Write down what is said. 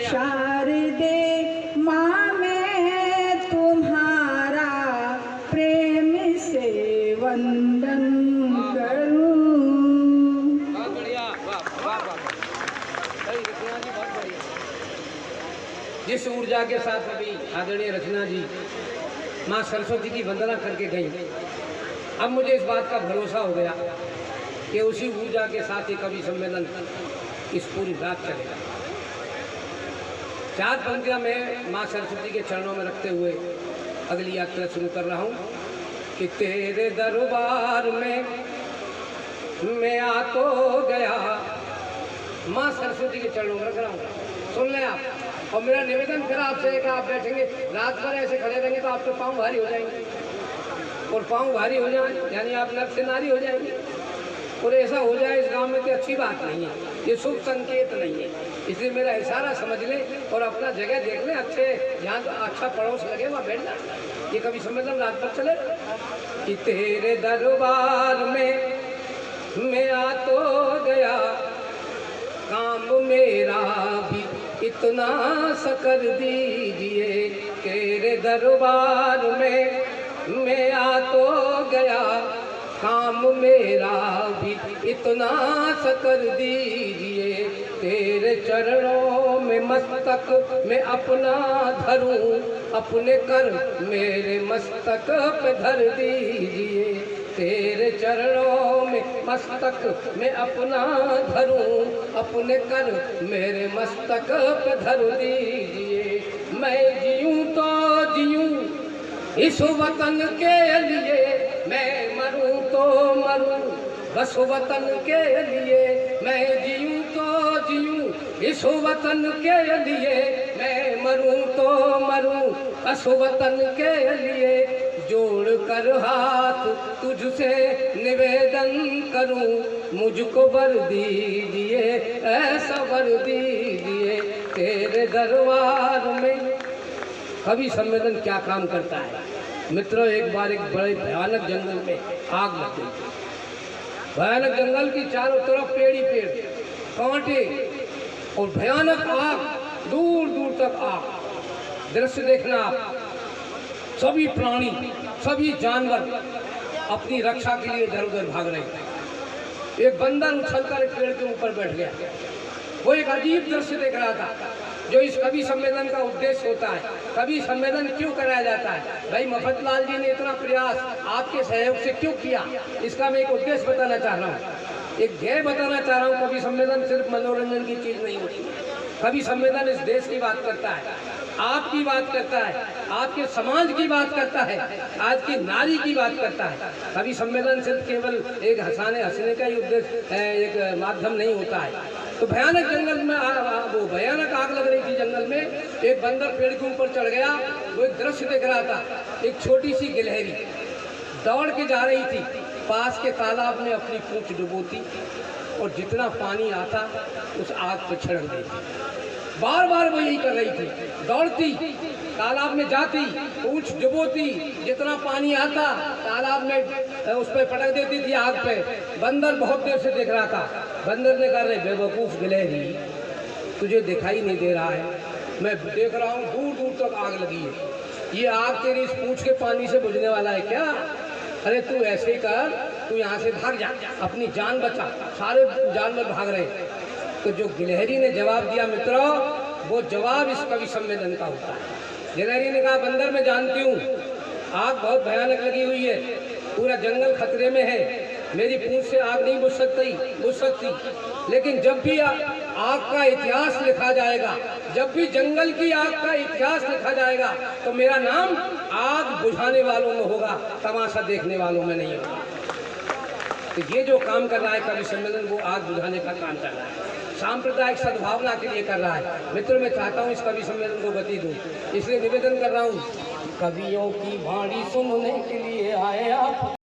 शारदे माँ मैं तुम्हारा प्रेम से वंदन करूं। बहुत बढ़िया, वाह वाह वाह, सही रचना जी, बहुत बढ़िया। जिस ऊर्जा के साथ अभी आदरणीय रचना जी माँ सरस्वती की वंदना करके गई, अब मुझे इस बात का भरोसा हो गया कि उसी ऊर्जा के साथ ही कवि सम्मेलन इस पूरी रात चलेगा। चार पंक्तियां मैं माँ सरस्वती के चरणों में रखते हुए अगली यात्रा शुरू कर रहा हूँ कि तेरे दरबार में मैं आ तो गया। माँ सरस्वती के चरणों में रख रहा हूँ, सुन लें आप। और मेरा निवेदन फिर आपसे है कि आप बैठेंगे रात भर ऐसे खड़े रहेंगे तो आपके पाँव भारी हो जाएंगे, और पाँव भारी हो जाए यानी आप नर से नारी हो जाएंगे, और ऐसा हो जाए इस गांव में तो अच्छी बात नहीं है, ये शुभ संकेत नहीं है। इसलिए मेरा इशारा समझ लें और अपना जगह देख लें, अच्छे जहाँ अच्छा पड़ोस लगे वहाँ बैठ जाए। ये कवि सम्मेलन रात भर चले कि तेरे दरबार में मैं आ तो गया, काम मेरा भी इतना सा कर दीजिए। तेरे दरबार में मैं आ तो गया, काम मेरा भी इतना सा कर दीजिए। तेरे चरणों में मस्तक मैं अपना धरूं, अपने कर मेरे मस्तक पे धर दीजिए। तेरे चरणों में मस्तक मैं अपना धरूं, अपने कर मेरे मस्तक पे धर दीजिए। मैं जीऊं तो जीऊं इस वतन के लिए, मैं मरूं तो मरूं बस वतन के लिए। मैं जीऊं तो जीऊं इस वतन के लिए, मैं मरूं तो मरूं बस वतन के लिए। जोड़ कर हाथ तुझसे निवेदन करूं, मुझको वर दीजिए, ऐसा वर दीजिए। तेरे दरबार में कवि सम्मेलन क्या काम करता है मित्रों। एक बार एक बड़े भयानक जंगल में आग लग गई। भयानक जंगल की चारों तरफ पेड़ ही पेड़, कांटे और भयानक आग, दूर दूर तक आग। दृश्य देखना आप, सभी प्राणी सभी जानवर अपनी रक्षा के लिए इधर उधर भाग रहे थे। एक बंदर उछलकर एक पेड़ के ऊपर बैठ गया। वो एक अजीब दृश्य देख रहा था जो इस कवि सम्मेलन का उद्देश्य होता है। कवि सम्मेलन क्यों कराया जाता है भाई? मफतलाल जी ने इतना प्रयास आपके सहयोग से क्यों किया, इसका मैं एक उद्देश्य बताना चाह रहा हूँ, एक ध्येय बताना चाह रहा हूँ। कवि सम्मेलन सिर्फ मनोरंजन की चीज़ नहीं होती। कवि सम्मेलन इस देश की बात करता है, आपकी बात करता है, आपके समाज की बात करता है, आज की नारी की बात करता है। कवि सम्मेलन सिर्फ केवल एक हंसने का ही उद्देश्य एक माध्यम नहीं होता है। तो भयानक जंगल में वो भयानक आग लग रही थी जंगल में। एक बंदर पेड़ के ऊपर चढ़ गया, वो एक दृश्य देख रहा था। एक छोटी सी गिलहरी दौड़ के जा रही थी, पास के तालाब में अपनी पूंछ डुबोती और जितना पानी आता उस आग पर छिड़क देती। बार बार वो यही कर रही थी, दौड़ती, तालाब में जाती, पूंछ डुबोती, जितना पानी आता तालाब में उस पर पटक देती थी आग पे। बंदर बहुत देर से देख रहा था। बंदर ने कहा, रे बेवकूफ़ गिलहरी, तुझे दिखाई नहीं दे रहा है? मैं देख रहा हूँ दूर दूर तक आग लगी है। ये आग तेरी इस पूंछ के पानी से बुझने वाला है क्या? अरे तू ऐसे ही कर, तू यहाँ से भाग जा, अपनी जान बचा। सारे जानवर भाग रहे। तो जो गिलहरी ने जवाब दिया मित्रों, वो जवाब इस कवि सम्मेलन का होता है। गिलहरी ने कहा, बंदर मैं जानती हूँ आग बहुत भयानक लगी हुई है, पूरा जंगल खतरे में है, मेरी पूंछ से आग नहीं बुझ सकती, लेकिन जब भी आग का इतिहास लिखा जाएगा, जब भी जंगल की आग का इतिहास लिखा जाएगा, तो मेरा नाम आग बुझाने वालों में होगा, तमाशा देखने वालों में नहीं होगा। तो ये जो काम कर रहा है कवि सम्मेलन, वो आग बुझाने का काम कर रहा है, सांप्रदायिक सद्भावना के लिए कर रहा है। मित्रों, मैं चाहता हूँ इस कवि सम्मेलन को गति दूँ, इसलिए निवेदन कर रहा हूँ, कवियों की वाणी सुनने के लिए आए आप।